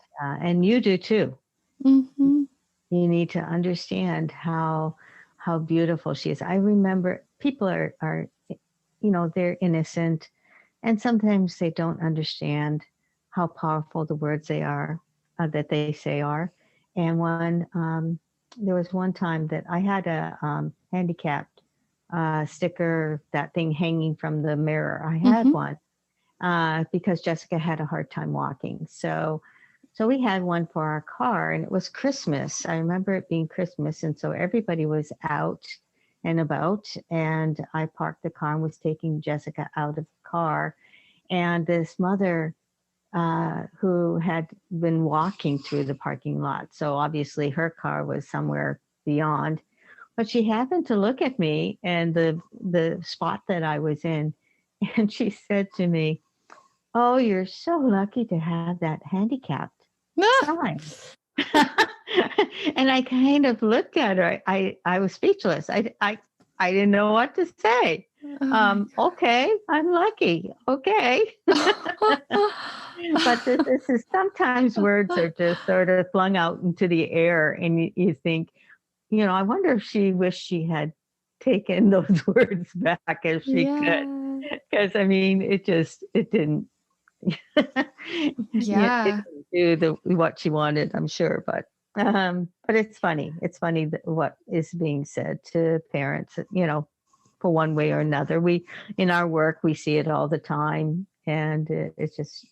B: and you do too.
A: Mhm.
B: You need to understand how beautiful she is. I remember people are they're innocent, and sometimes they don't understand how powerful the words they are that they say are. And there was one time that I had a handicapped sticker, that thing hanging from the mirror. I had
A: Mhm.
B: one because Jessica had a hard time walking. So we had one for our car, and it was Christmas. I remember it being Christmas, and so everybody was out and about. And I parked the car and was taking Jessica out of the car. And this mother who had been walking through the parking lot, so obviously her car was somewhere beyond, but she happened to look at me and the spot that I was in, and she said to me, "Oh, you're so lucky to have that handicapped
A: Ah!
B: sign." And I kind of looked at her. I was speechless. I didn't know what to say.
A: Oh my
B: Okay, I'm lucky. Okay. But this is sometimes words are just sort of flung out into the air, and you think, I wonder if she wished she had taken those words back if she could.
A: Yeah.
B: Because I mean, it didn't yeah, it
A: Yeah.
B: didn't do what she wanted, I'm sure, but it's funny. It's funny that what is being said to parents, for one way or another. We in our work we see it all the time, and it's just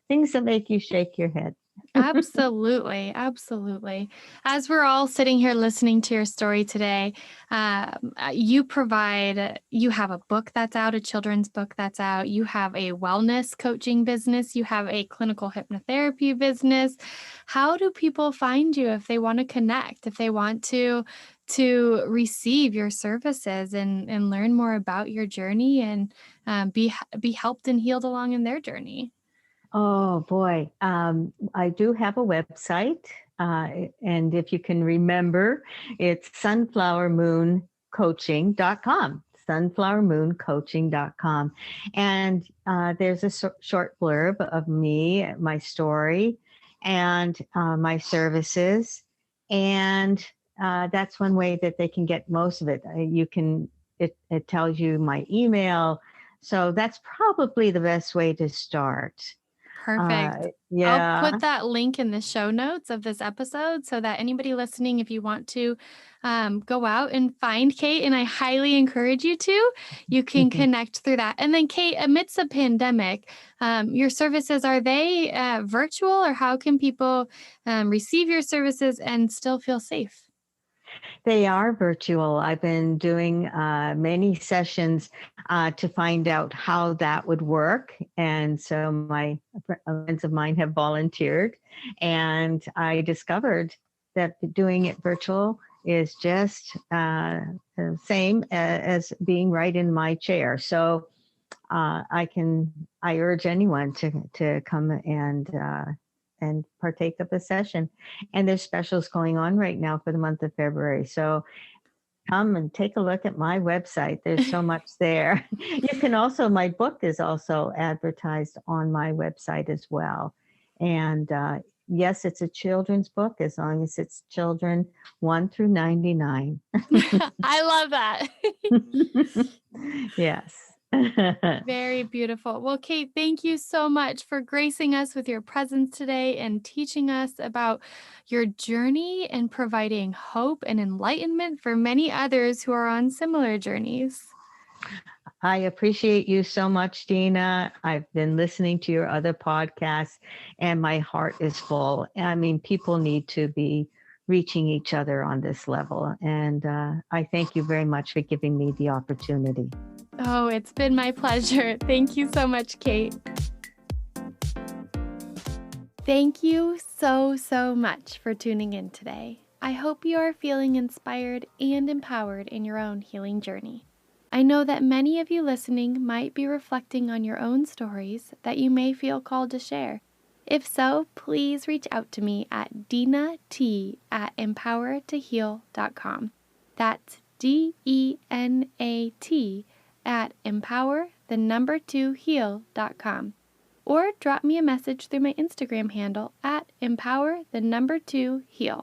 B: things that make you shake your head.
A: Absolutely, absolutely. As we're all sitting here listening to your story today, you have a book that's out, a children's book that's out. You have a wellness coaching business. You have a clinical hypnotherapy business. How do people find you if they want to connect, if they want to receive your services and learn more about your journey and be helped and healed along in their journey?
B: Oh boy. I do have a website. And if you can remember, it's sunflowermooncoaching.com. Sunflowermooncoaching.com. And there's a short blurb of me, my story, and my services. And that's one way that they can get most of it. It tells you my email. So that's probably the best way to start.
A: Perfect. I'll
B: Yeah.
A: put that link in the show notes of this episode so that anybody listening, if you want to go out and find Kate, and I highly encourage you to, you can connect through that. And then, Kate, amidst the pandemic, your services, are they virtual or how can people receive your services and still feel safe?
B: They are virtual. I've been doing many sessions to find out how that would work. And so my friends of mine have volunteered, and I discovered that doing it virtual is just the same as being right in my chair. So I urge anyone to come and partake of the session. And there's specials going on right now for the month of February. So come and take a look at my website. There's so much there. You can also, my book is also advertised on my website as well. And yes, it's a children's book as long as it's children 1 through 99.
A: I love that.
B: Yes.
A: Very beautiful. Well, Kate, thank you so much for gracing us with your presence today and teaching us about your journey and providing hope and enlightenment for many others who are on similar journeys.
B: I appreciate you so much, Dina. I've been listening to your other podcasts and my heart is full. I mean, people need to be reaching each other on this level. And I thank you very much for giving me the opportunity.
A: Oh, it's been my pleasure. Thank you so much, Kate. Thank you so, so much for tuning in today. I hope you are feeling inspired and empowered in your own healing journey. I know that many of you listening might be reflecting on your own stories that you may feel called to share. If so, please reach out to me at Dena T at empowertoheal.com. That's DENAT at empower2heal.com. Or drop me a message through my Instagram handle at empower2heal.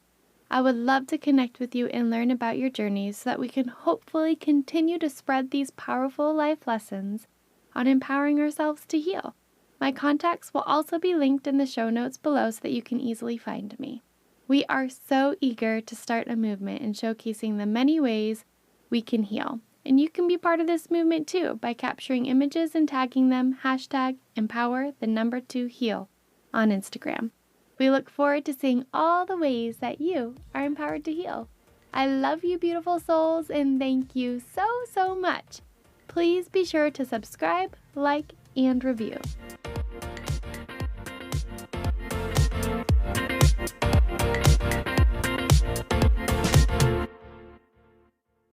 A: I would love to connect with you and learn about your journeys so that we can hopefully continue to spread these powerful life lessons on empowering ourselves to heal. My contacts will also be linked in the show notes below so that you can easily find me. We are so eager to start a movement in showcasing the many ways we can heal. And you can be part of this movement too by capturing images and tagging them #empower2heal on Instagram. We look forward to seeing all the ways that you are empowered to heal. I love you, beautiful souls, and thank you so, so much. Please be sure to subscribe, like, and review.